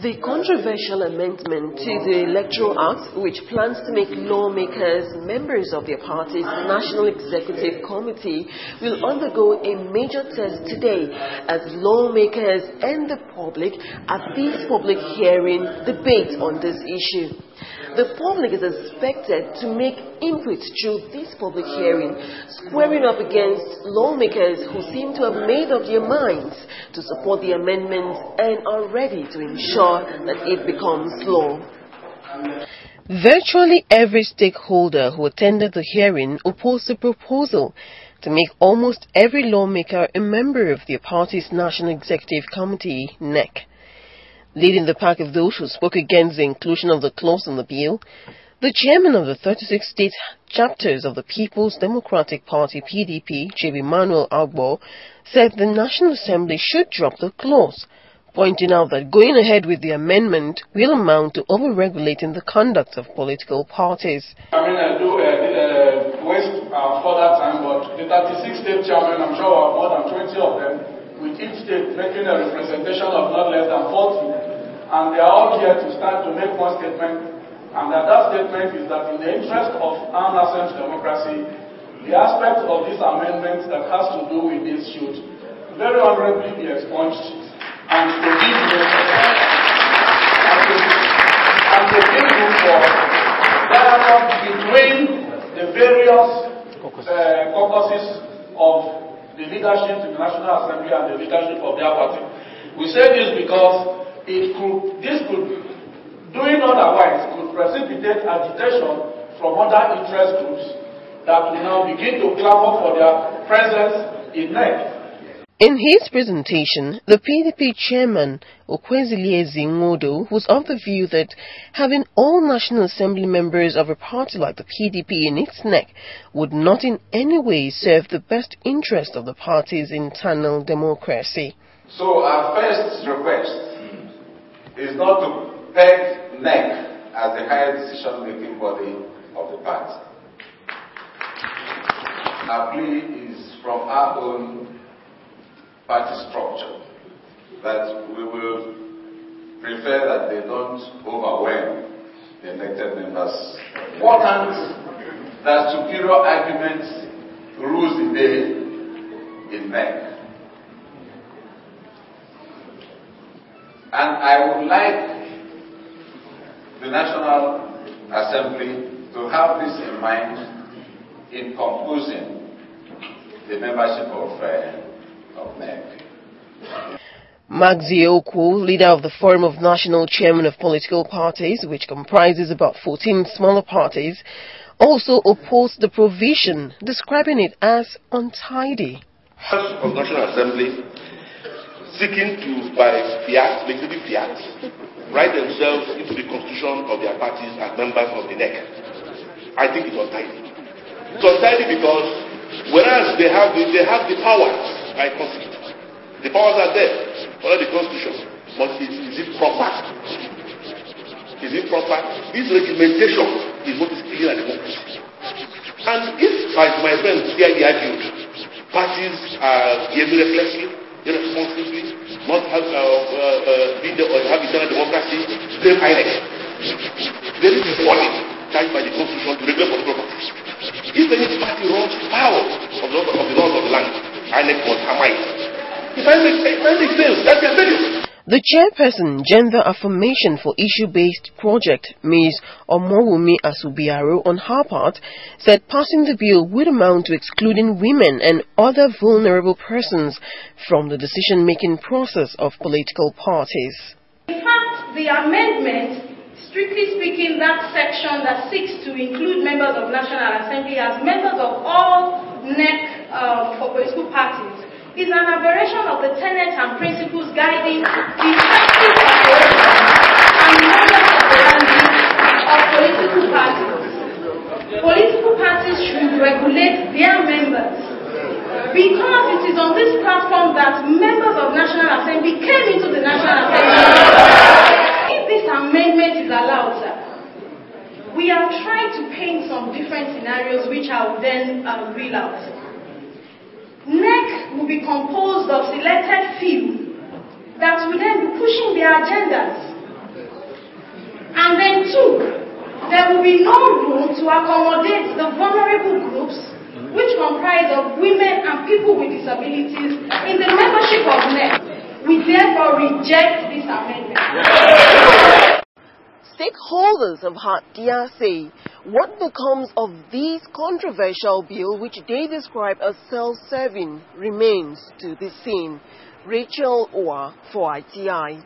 The controversial amendment to the Electoral Act, which plans to make lawmakers members of their party's National Executive Committee, will undergo a major test today as lawmakers and the public at this public hearing debate on this issue. The public is expected to make input through this public hearing, squaring up against lawmakers who seem to have made up their minds to support the amendment and are ready to ensure that it becomes law. Virtually every stakeholder who attended the hearing opposed the proposal to make almost every lawmaker a member of their party's National Executive Committee, NEC. Leading the pack of those who spoke against the inclusion of the clause in the bill, the chairman of the 36 state chapters of the People's Democratic Party (PDP), J.B. Manuel Agbo, said the National Assembly should drop the clause, pointing out that going ahead with the amendment will amount to over-regulating the conduct of political parties. I do waste further time, but the 36 state chairmen, I'm sure are more than 20 of them, with each state making a representation of not less than 40, and they are all here to start to make one statement, and that statement is that in the interest of our nation's democracy, the aspect of this amendment that has to do with this should very honorably be expunged and to give room for dialogue between the various caucuses of the leadership in the National Assembly and the leadership of their party. We say this because doing otherwise could precipitate agitation from other interest groups that will now begin to clamor for their presence in NEC. In his presentation, the PDP chairman, Okwesilie Zingodo, was of the view that having all National Assembly members of a party like the PDP in its neck would not in any way serve the best interest of the party's internal democracy. So our first request is not to peg NEC as the highest decision-making body of the party. Our plea is from our own party structure, that we will prefer that they don't overwhelm the elected members. Important that superior arguments rules the day in NEC. And I would like the National Assembly to have this in mind in composing the membership of NEC. Magzi Okwu, leader of the Forum of National Chairmen of Political Parties, which comprises about 14 smaller parties, also opposed the provision, describing it as untidy. House of National Assembly seeking to, by fiat, legislative fiat, write themselves into the constitution of their parties as members of the NEC. I think it's untidy. It's untidy because whereas they have the powers by constitution, the powers are there under the constitution, but is it proper? Is it proper? This regimentation is what is killing our democracy. And if, as my friend here argued, parties are behaving recklessly, irresponsibly, not have internal democracy, blame INEC. There is a body charged by the constitution to regulate political parties. If any party runs foul of the laws of the land, INEC must hammer it. If INEC fails, that's their failure. The chairperson, Gender Affirmation for Issue-Based Project, Ms. Omowumi Asubiaro, on her part, said passing the bill would amount to excluding women and other vulnerable persons from the decision-making process of political parties. In fact, the amendment, strictly speaking, that section that seeks to include members of National Assembly as members of all NEC for political parties, is an aberration of the tenets and principles guiding the effective operation and members of the mandate of political parties. Political parties should regulate their members because it is on this platform that members of National Assembly came into the National Assembly. If this amendment is allowed, sir, we are trying to paint some different scenarios which I will then reel out. NEC will be composed of selected few that will then be pushing their agendas 2, there will be no room to accommodate the vulnerable groups, which comprise of women and people with disabilities, in the membership of NEC. We therefore reject this amendment. Stakeholders of Hatia say what becomes of this controversial bill, which they describe as self-serving, remains to be seen. Rachel Owa for ITI.